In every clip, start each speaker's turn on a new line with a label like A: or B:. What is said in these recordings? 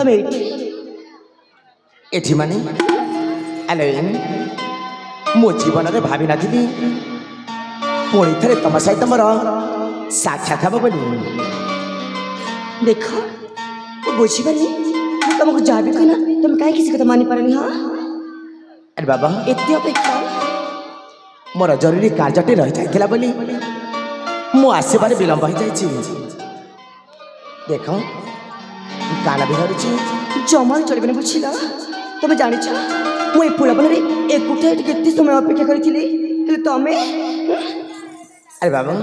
A: ତମେ
B: ଏଠି ମାନେ ଆଲୋ ମୋ ଜୀବନରେ ଭାବି ନଥିଲି ପୁଣି ଥରେ ତମ ସହିତ ମୋର ସାକ୍ଷାତ ହବ ବୋଲି।
A: ଦେଖ ମୁଁ ବୁଝିପାରିନି ମୁଁ ତମକୁ ଯାହା ବି କହିନା ତମେ କାହିଁକି ସେ କଥା ମାନିପାରନି? ହଁ
B: ଆରେ ବାବା
A: ଏତେ ଅପେକ୍ଷା
B: ମୋର ଜରୁରୀ କାର୍ଯ୍ୟଟି ରହିଯାଇଥିଲା ବୋଲି ମୁଁ ଆସିବାରେ ବିଳମ୍ବ ହେଇଯାଇଛି। ଦେଖ କାନ ବି ଧରୁଛି
A: ଜମାରୁ ଚଳିବନି ବୁଝିଲ। ତମେ ଜାଣିଛ ମୁଁ ଏ ଫୁଲବନରେ ଏକୁଟିଆ ଏଠି କେତେ ସମୟ ଅପେକ୍ଷା କରିଥିଲି ହେଲେ ତମେ
B: ଆରେ ବାବା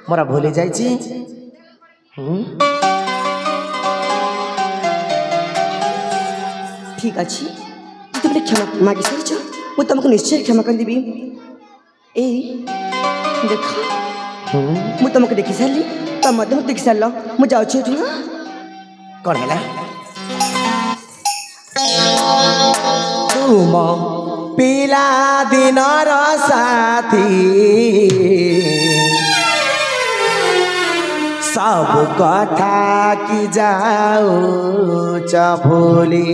B: ମୋର ଭୁଲ ହେଇଯାଇଛି।
A: ଠିକ୍ ଅଛି ଯେତେବେଳେ କ୍ଷମା ମାଗି ସାରିଛ ମୁଁ ତମକୁ ନିଶ୍ଚୟ କ୍ଷମା କରିଦେବି। ଏଇ ଦେଖ ମୁଁ ତମକୁ ଦେଖି ସାରିଲି ତମ ମଧ୍ୟ ମୋତେ ଦେଖି ସାରିଲ। ମୁଁ ଯାଉଛି ଏଠୁ।
B: କ'ଣ ହେଲା? ତୁମ ପିଲା ଦିନର ସାଥୀ ସବୁ କଥା କି ଯାଉଛ ଭୁଲି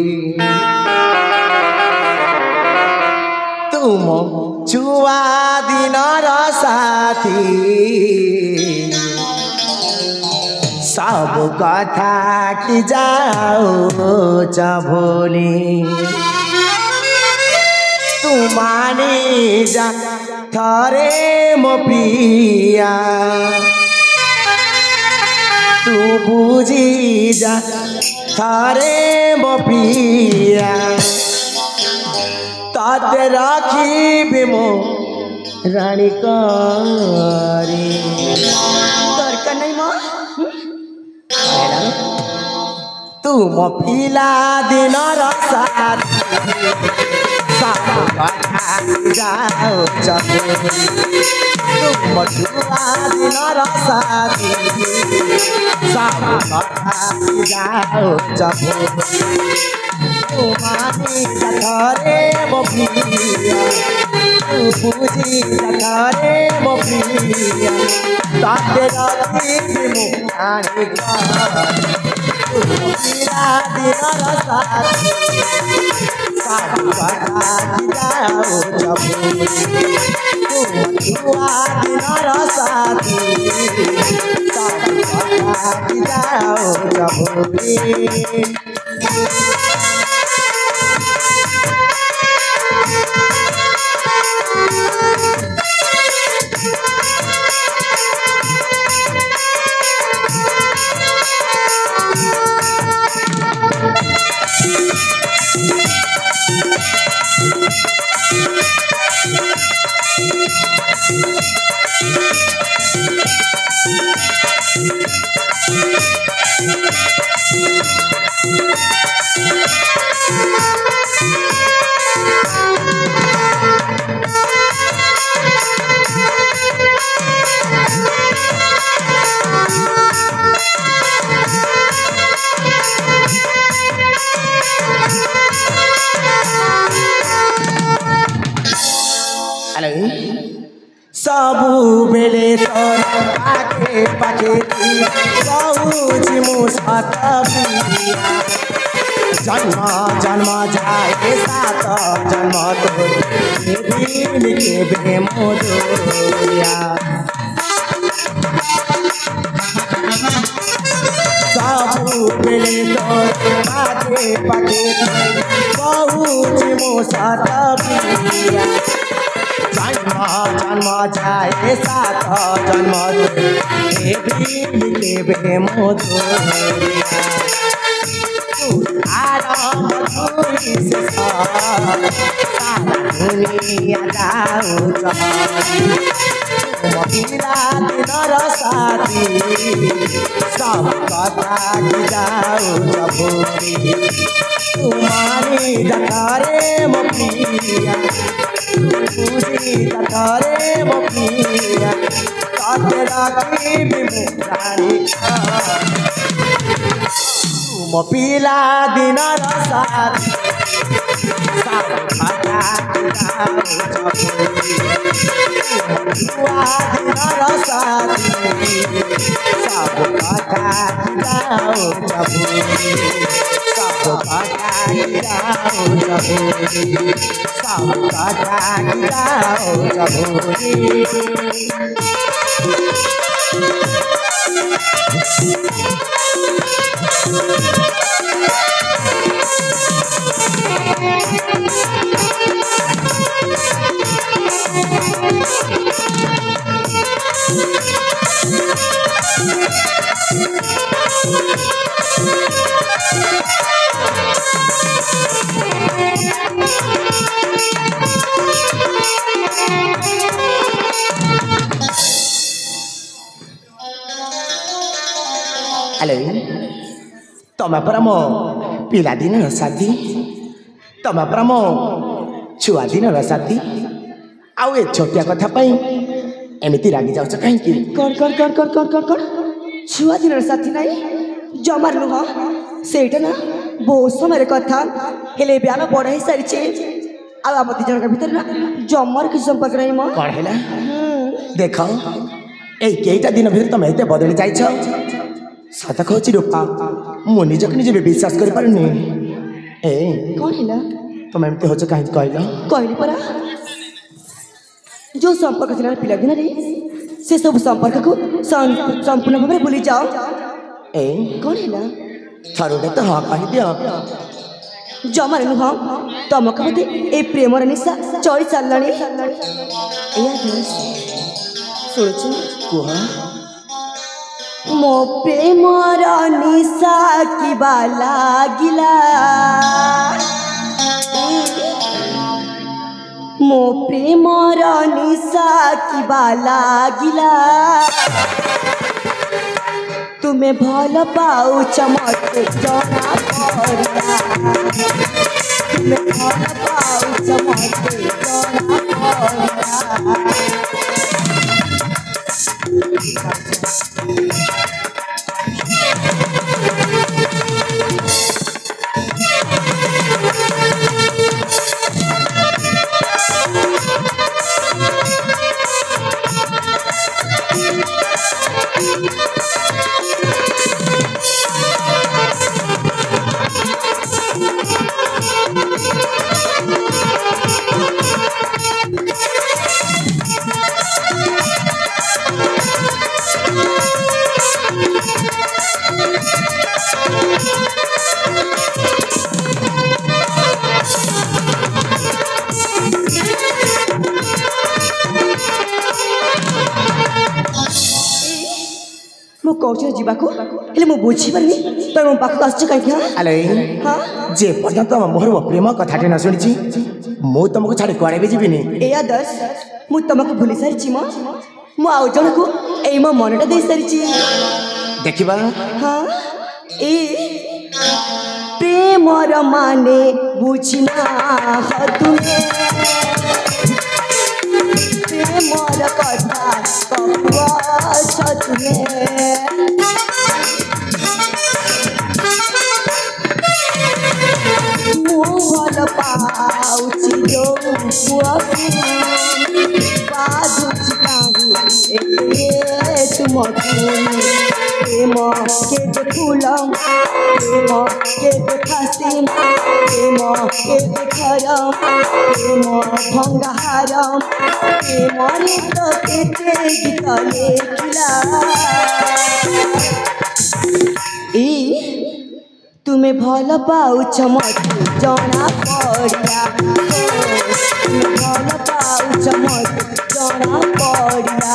B: ତୁମ ଛୁଆ ଦିନର ସାଥୀ ସବୁ କଥା କି ଯାଉଛ ଭୁଲି ତୁମାନେ ଯା ଥରେ ମୋ ପ୍ରିୟା ତୁ ବୁଝି ଯା ଥରେ ମୋ ପ୍ରିୟା ତତେ ରଖିବି ମୋ ରାଣୀ କରି।
A: ଦରକାର ନାହିଁ ମ
B: ତୁମ ପିଲା ଦିନର ସାଥୀ ସବୁ କଥା ଯାଉଛ ତୁମ ଛୁଆ ଦିନର ସାଥୀ ସବୁ କଥା ଯାଉଛ ତୁମାନେ ଥରେ ମୋ ପ୍ରିୟା ତୁ ବୁଝି ଥରେ ମୋ ପ୍ରିୟା ତତେ ରଖିବି ମୁଁ ରାଣୀ କରି। ପିଲା ଦିନର ସାଥୀ ସବୁ କଥା ଯାଉଛ ଭୁଲି ତୁମ ଛୁଆ ଦିନର ସାଥୀ ସବୁ କଥା ଯାଉଛ ଭୁଲି। ସବୁବେଳେ ତୋର ପାଖେ ପାଖେ କହୁଛି ମୁଁ ସତ ପ୍ରିୟା ଜନ୍ମ ଜନ୍ମ ଯାଏ ସାତ ଜନ୍ମ ତୋର କେବେ ମୋ ଦୋରିଆ ସବୁବେଳେ ତୋର ପାଖେ ପାଖେ କହୁଛି ମୁଁ ସତ ପ୍ରିୟା जन्म जन्म जाए साथ जन्म केबे मधुरिया मधुरी से सारा दुनिया जाऊँ पिला दिनर साथी सब कथा जाऊँ भूली तुम्हारी जतारे मो प्रिया बुझी जतारे मो प्रिया तते राखिबी मो रानी तुम पिला दिनर साथी सब कथा जाऊँ भूली छुआ दिनर साथी सब कथा जाऊँ भूली सब हेलो तमे परा मो पिला दिन साथी तमे परा मो छुआ दिन साथी आउ ए छोटिया कथा पाई एमिति रागी जाउछ काहे कि
A: कौन छुआ दिन साथी नहीं जमार नुह सेटा ना बहुत समय कथा हेले ब्याह बड़ ही सारी आम दी जन भीतर ना जमार किसी संपर्क नहीं मो
B: कौन है देख कईटा दिन भीतर तुम एत बदली जाइछ सत कहूँ रूपा मु निजक निजे विश्वास कर पारुनी ए
A: कौन है
B: तुम एमती हो कहीं कहल
A: कहली परा जो संपर्क थी पिला दिन रे से सब संपर्क को संपूर्ण भाव में भूली जाओ
B: ए
A: कौन है
B: थरुडे तो हाँ कही दियो
A: जमार नुह तमक मते ए प्रेमर निशा चढ़ी चलनी शुणुच
B: कुह
A: मो प्रेमर निशा की बाला गिला मो प्रेमर निशा की बाला गिला तुम्हें भल पाउछ मते जना पड़ला तुम्हें भल पाउछ मते जना पड़ला मु कौचे जीवाको हेले मु बुझी परनी तो मो पाखु आछ काई क्या
B: अले
A: हां
B: जे पर्यंत मोर प्रेम कथाटे न शुणी मु तुमको छाड़ी कुआड़े भी जीविनी
A: ए आदर्श मु तुमको भूली सारी मु आउ जण को ए मो मनटा दे सारी
B: देखिबा
A: हां ए प्रेमर माने बुझिना ह तुमे प्रेमर कथा कहुआ छ तुमे भल पाउछि जो बाधुछि काहे ए तुमको प्रेम के देखुलम प्रेम के देखासिम प्रेम के देखरम प्रेम भंगारम प्रेम तो केते गीत लेखिला ई तुम्हें भल पाउछ मते जना पड़िया तुम्हें भल पाउछ मते जना पड़िया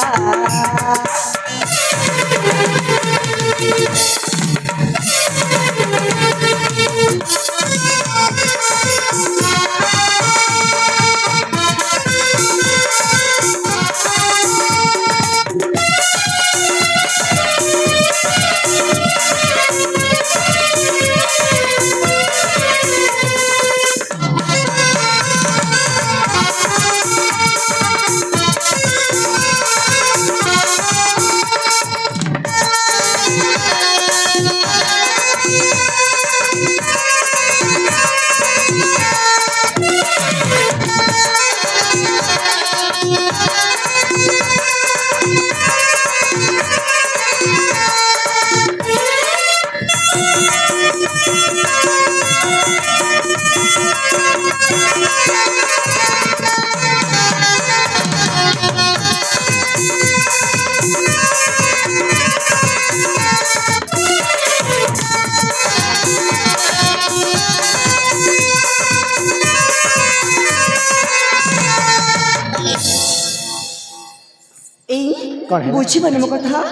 B: कौन है
A: बुझी बने मो कथा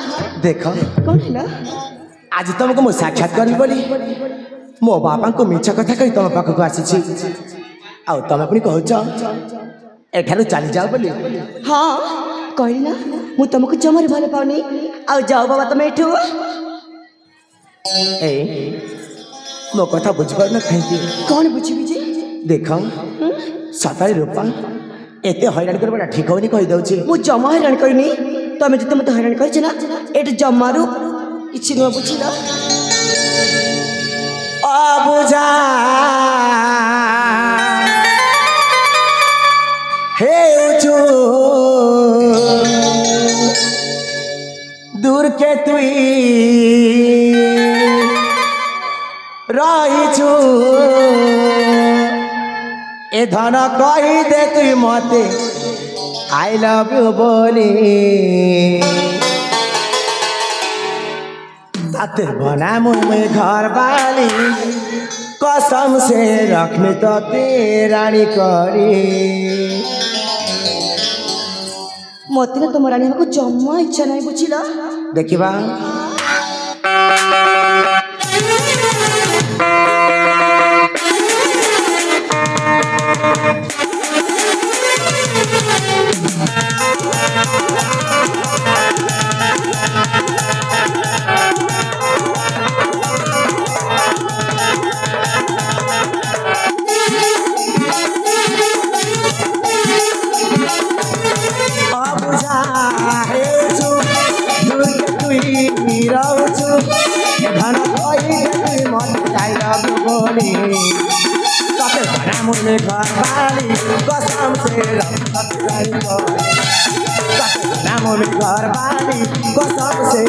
B: देख
A: कौन है ना
B: आज तुमको मु साक्षात करी बोली मो बापा को मिछ कथा कही तुम पाखक आसी आउ तुम पुणी कहूच एठारु चली जाओ बोली
A: हाँ कहली ना मु तुमको जमारे भल पाऊनी आ जाओ बाबा तुम एठू
B: ए मो कथा बुझिपार न कहीं
A: कौन बुझी जी
B: देख सताई रूपा एते हैरान करबा ठीक होनी कहि दउची
A: मु जमा हैरान करनी तमे जते मते हैरान करछ ना एट जमारू किछि न बुझिला
B: अबुझा हे उचू दूर के तुई रहिछु ए धन कही दे तुई मते आई लव यू बोली ताते बना मुझे घर वाली कसम से रखने तो रानी करी
A: मते ना तुम रानी को जम्मा इच्छा नहीं बुझिला
B: देखिबा धन कही मत लव बोली तते भरा मुझे घर वाली कसम से तते भरा मुझे घर वाली कसम से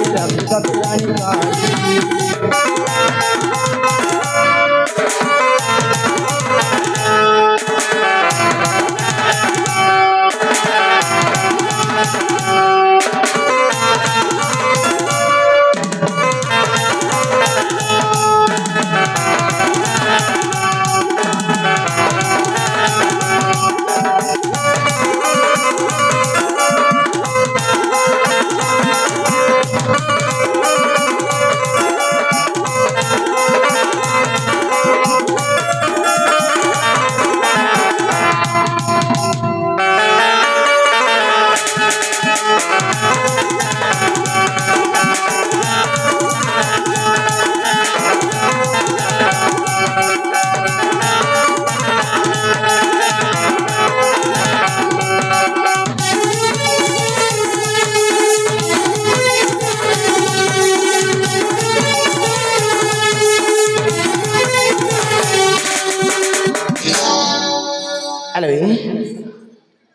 B: हेलो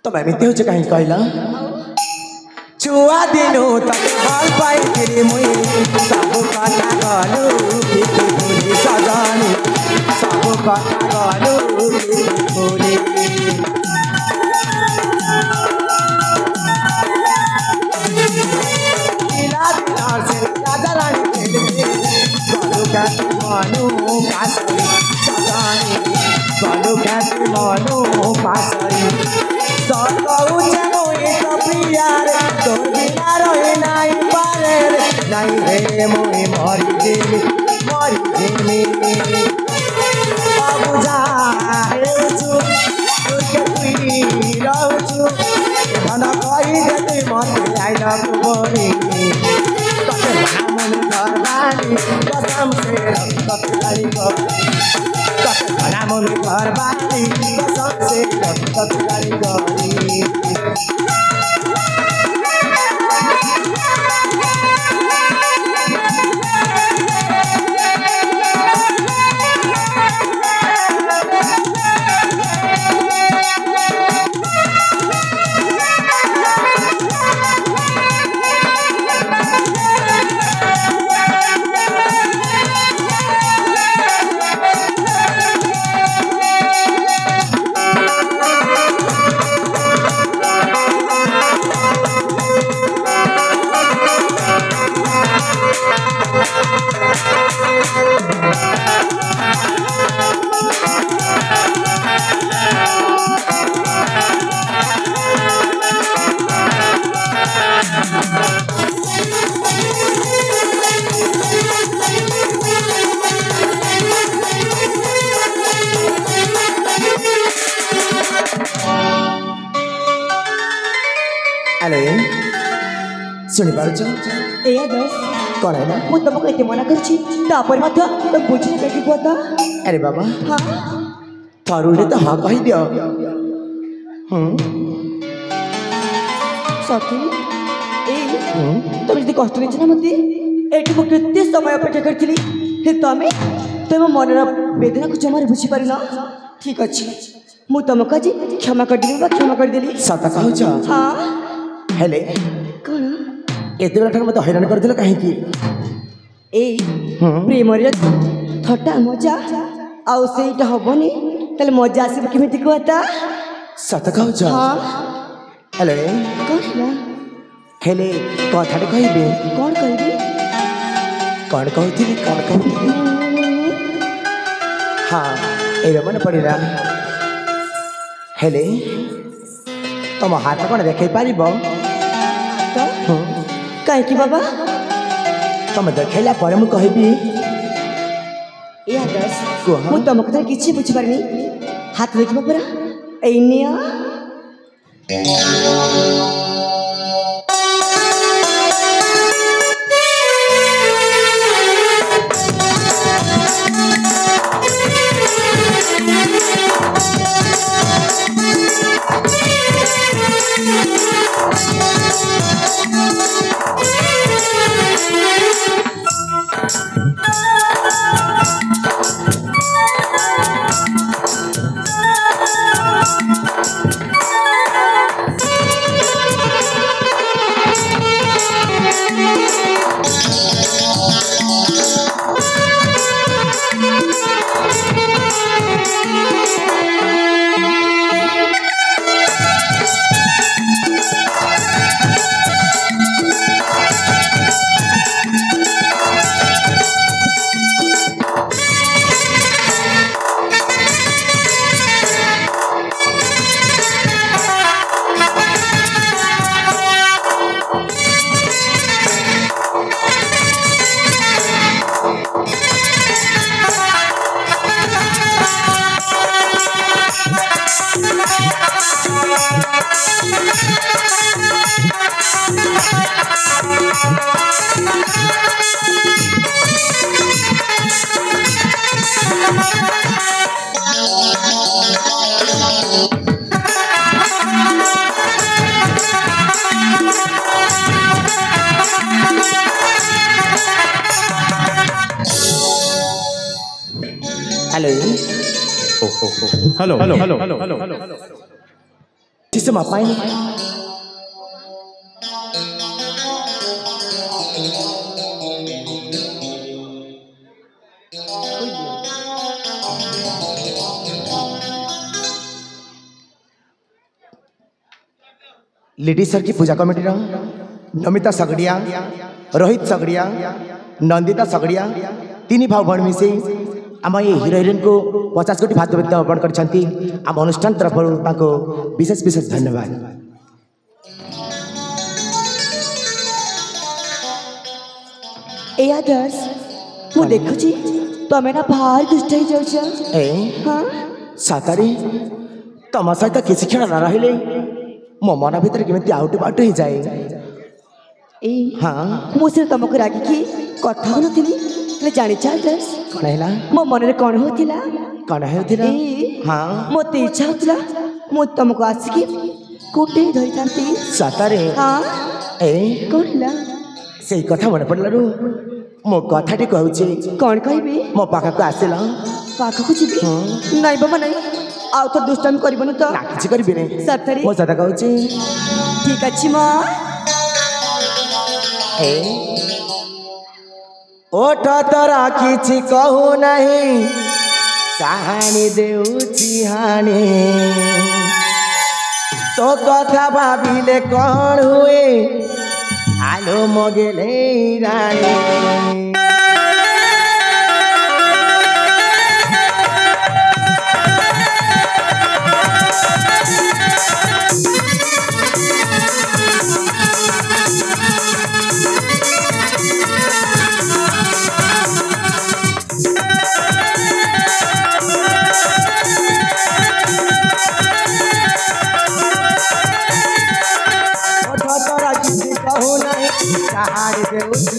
B: तुम एमती हो कहीं कहला छुआ दिनु तक भल पाई मुई सब कथा गलु भूली सजानी सब कथा गलु भूली राजा रानी गलु कैसे मनु पासरी सजानी गलु कैसे मनु पासरी सतौचे मोई कपियार तोर बिना रहे नाई पारे नाई रे मोई मरी जेमी अबुझा हेछु तुके तुई रहछु धन कही दे तुई मत आई लव बोली तते मन घर वाली कसम से तते मन घर वाली कसम से तते
C: Thank you.
B: ଶୁଣି ପାରୁଛ
A: ଏ ଆଦର୍ଶ
B: କ'ଣ ହେଲା
A: ମୁଁ ତମକୁ ଏତେ ମନା କରୁଛି ତାପରେ ମଧ୍ୟ ତମେ ବୁଝିଲେ କାହିଁକି କୁହ ତ?
B: ଆରେ ବାବା
A: ହଁ
B: ଥରୁଟେ ତ ହଁ କହିଦିଅ
A: ସତରେ ଏଇ
B: ହୁଁ
A: ତମେ ଯଦି କଷ୍ଟ ଦେଇଛ ନା ମତେ ଏଠି ମୁଁ କେତେ ସମୟ ଅପେକ୍ଷା କରିଥିଲି ତମେ ତମ ମନର ବେଦନାକୁ ଜମାରେ ବୁଝିପାରିନ। ଠିକ ଅଛି ମୁଁ ତମକୁ ଆଜି କ୍ଷମା କରିଦେଲି ବା କ୍ଷମା କରିଦେଲି।
B: ସତ କହୁଛ
A: ହଁ
B: ହେଲେ
A: କ'ଣ
B: ଏତେବେଳ ଠାରୁ ମୋତେ ହଇରାଣ କରିଦେଲ କାହିଁକି?
A: ଏଇ ପ୍ରେମରେ ଥଟ୍ଟା ମଜା ଆଉ ସେଇଟା ହବନି ତାହେଲେ ମଜା ଆସିବ କେମିତି କୁହ ତ?
B: ସତ କହୁଛ
A: ହଁ
B: ହେଲେ
A: କ'ଣ ହେଲା?
B: ହେଲେ କଥାଟେ କହିବି
A: କ'ଣ କହିବି?
B: କ'ଣ କହୁଥିଲି ହଁ ଏବେ ମନେ ପଡ଼ିଲା। ହେଲେ ତମ ହାତ କ'ଣ ଦେଖାଇ ପାରିବ?
A: ତ କାହିଁକି ବାବା?
B: ତମେ ଦେଖାଇଲା ପରେ ମୁଁ କହିବି।
A: ଏ ଆଦର୍ଶ
B: କୁହ।
A: ମୁଁ ତମ କଥା କିଛି ବୁଝିପାରିନି। ହାତ ଦେଖିବ ପରା ଏଇ ନିଅ।
B: हेलो जिससे मापा ही लिडी सर की पूजा कमिटी नमिता सगड़िया रोहित सगड़िया नंदिता सगड़िया तीन भाव भण मिसे आम ये हिरो हिरोइन को 50 कोटी भात अर्पण कर आम अनुष्ठान तरफ विशेष विशेष धन्यवाद।
A: ए आदर्श मु देखुची तमे ना बाहर दुष्ट ही जाउछ।
B: ए
A: हां
B: सातारी तम सहित किसी क्षण न रहिले मो मन भीतर केमिति आउट बाट ही जाए।
A: ए
B: हाँ
A: मु से तुमको रागी की कथा हो नथिली ले जानि छ आदर्श
B: कौन हैला
A: मो मन रे कोन होतिला
B: कौन होतिला हाँ
A: मोते इच्छा होतिला मु तुमको आसिकी कोटे धरि थांती
B: सातारी
A: हां
B: ए
A: कोन हैला
B: से कथा मन पड़लारू मो कथाटी कहूची
A: कोन कहबी
B: मो पाखा को आसिला
A: पाखा को जीबी नहीं बाबा नहीं आउ तो दुष्टामी करबन तो
B: ना किछ करबी ने
A: सतरी
B: मो सदा कहूची
A: ठीक अछि मां
B: ए ओठ तोरा किछि कहू नहीं कहानी देउची हानी तो कथा भाविले कौन हुए आलो मगेले रानी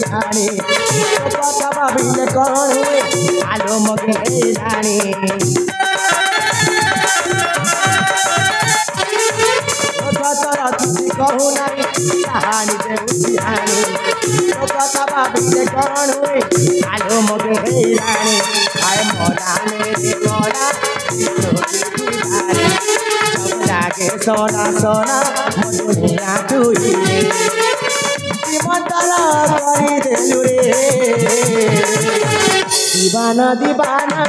B: ଜାଣି ତୋ କଥା ଭାବିଲେ କ'ଣ ହୁଏ ଆଲୋ ମଗେ ହେଇଲାଣି ତୋର କିଛି କହୁନାହିଁ କାହାଣୀ ଦେଉଛି ହାଣି ତୋ କଥା ଭାବିଲେ କ'ଣ ହୁଏ ଆଲୋ ମଗେ ହେଇଲାଣି ଆଏ ମରାନେ ରେ ମରା লাগে সোনা সোনা মধুনিয়া তুই জীবনটালা করে দেলু রে দিবানা দিবানা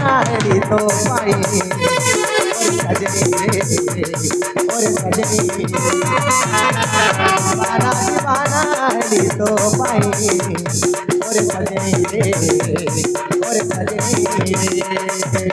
B: রে তো পাই সজনী রে ওরে সজনী দিবানা দিবানা রে তো পাই ওরে সজনী রে ওরে সজনী রে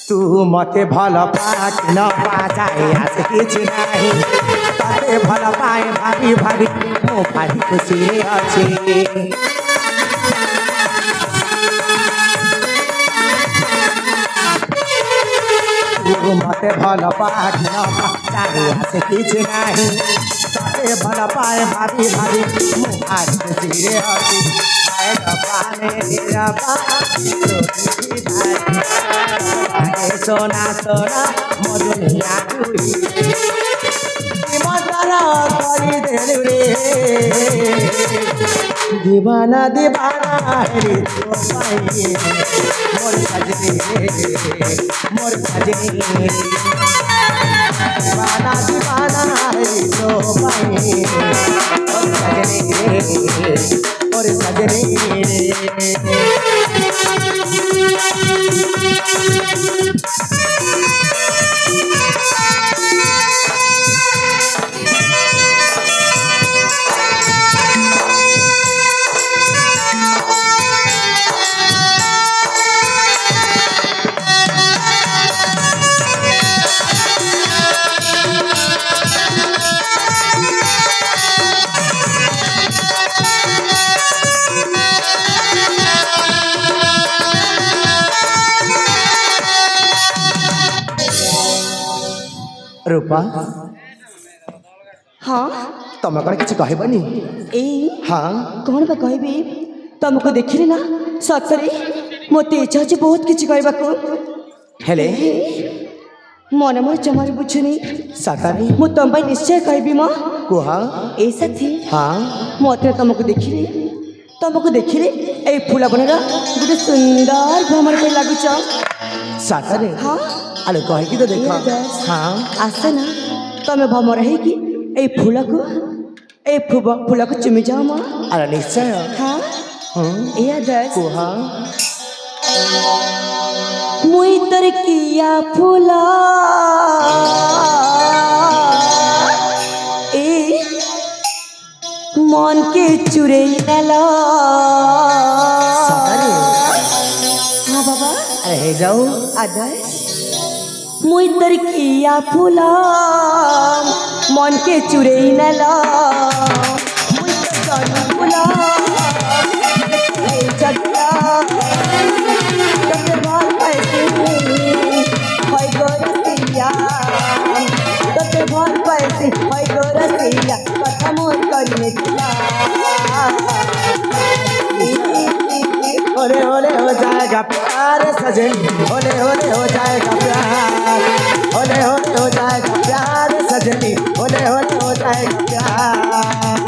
B: तू मते भल पाक न पाए आस किछ नाही तते भल पाए भाभी भाभी मो भाभी खुशी अछि तू मते भल पाक न पाए आस किछ नाही तते भल पाए भाभी भाभी मो भाभी खुशी अछि आए पाने रबा सोना सोना मधुनिया तुई मतारा करी देलु रे दीवाना दीवाना रे तो पाई मोर सजनी रे मोर सजनी दीवाना दीवाना रे तो पाई मोर सजनी रे मोर सजनी रे रूपा
A: हाँ
B: तुम कौन किसी कहबनी
A: ए
B: हाँ
A: कौन बा कहबी तुमको देखिले ना सतरे मोते इच्छा अछि बहुत किछि कहबाको
B: हेले
A: मन मोर जमार बुझुनी
B: सतानी
A: मु तुम भाई निश्चय कहबी मां
B: कुहा
A: ए साथी
B: हाँ
A: मोते तुमको देखिले ए फूला बनरा गुटे सुंदर भ्रमर पे लागु छ
B: सतानी
A: हाँ
B: अरे कहे कि तो देखो हाँ
A: आसे ना तमें भमर है कि ए फूला को चुमी जाओ मां
B: अरे निश्चय
A: हाँ ए दस
B: कुहा
A: मुई तर किया फूला ए मन के चुरे नेला हाँ बाबा
B: अरे जाओ
A: आदर्श मुई तर किया फूला मन के चुरे नेला मुई तो जानी फूला जगला तते भाल पैसे होय गोरसिया तते भाल पैसे होय गोरसिया कथा मोर करने दिला
B: ओले ओले हो जाएगा प्यार सजन ओले ओले हो जाएगा प्यार ओले ओले हो जाएगा प्यार सजनी ओले ओले हो जाएगा प्यार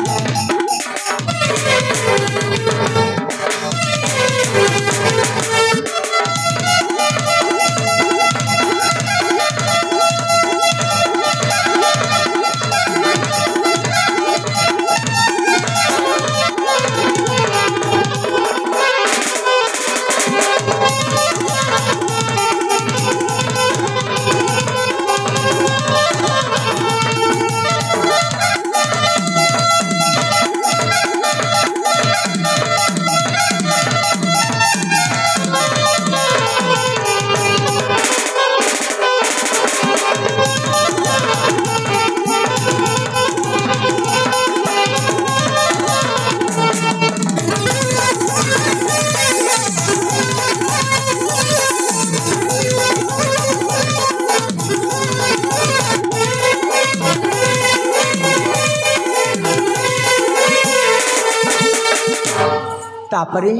B: तापरे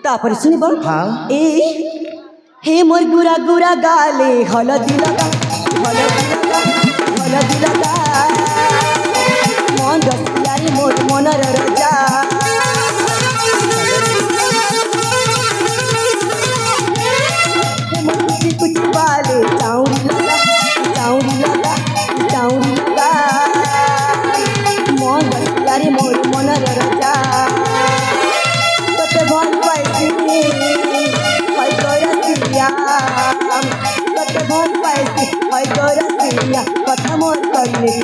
A: तापर सुनिब
B: हाँ
A: ए हे मोर गुरा गुरा गाले हलदी लगा मन रसियारी मोर मनर रजा हे मोर कुची कुची बाले चाउरी लगा मन रसियारी मोर मनर रजा कते भल पाइसी हई गरसिया कते भल पाइसी हई गरसिया कथा मोर कइले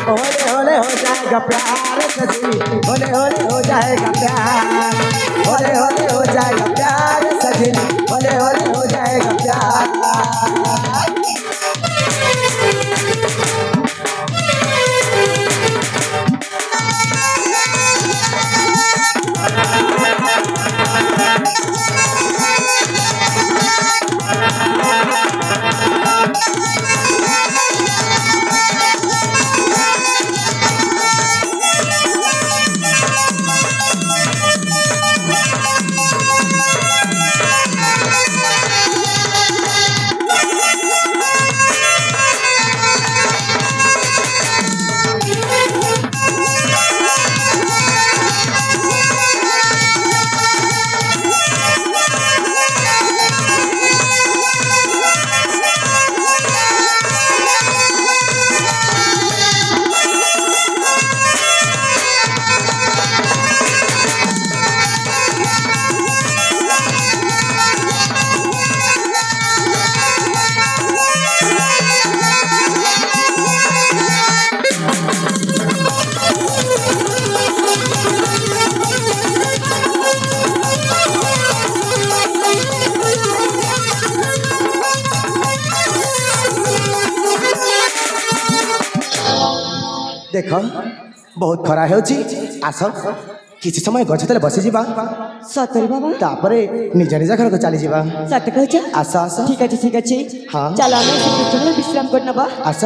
B: होले होले हो जाएगा प्यार सजनी होले होले हो जाएगा प्यार होले होले हो जाएगा प्यार सजनी होले होले हो जाएगा प्यार देख बहुत खरा होची आस किसी समय गछ तले बसी जीवा
A: सतरे बाबा
B: तापरे निज निज घर को चली जीवा
A: सत कहछ
B: आस आस
A: ठीक अछि
B: हाँ
A: चल आमे विश्राम करना बा
B: आस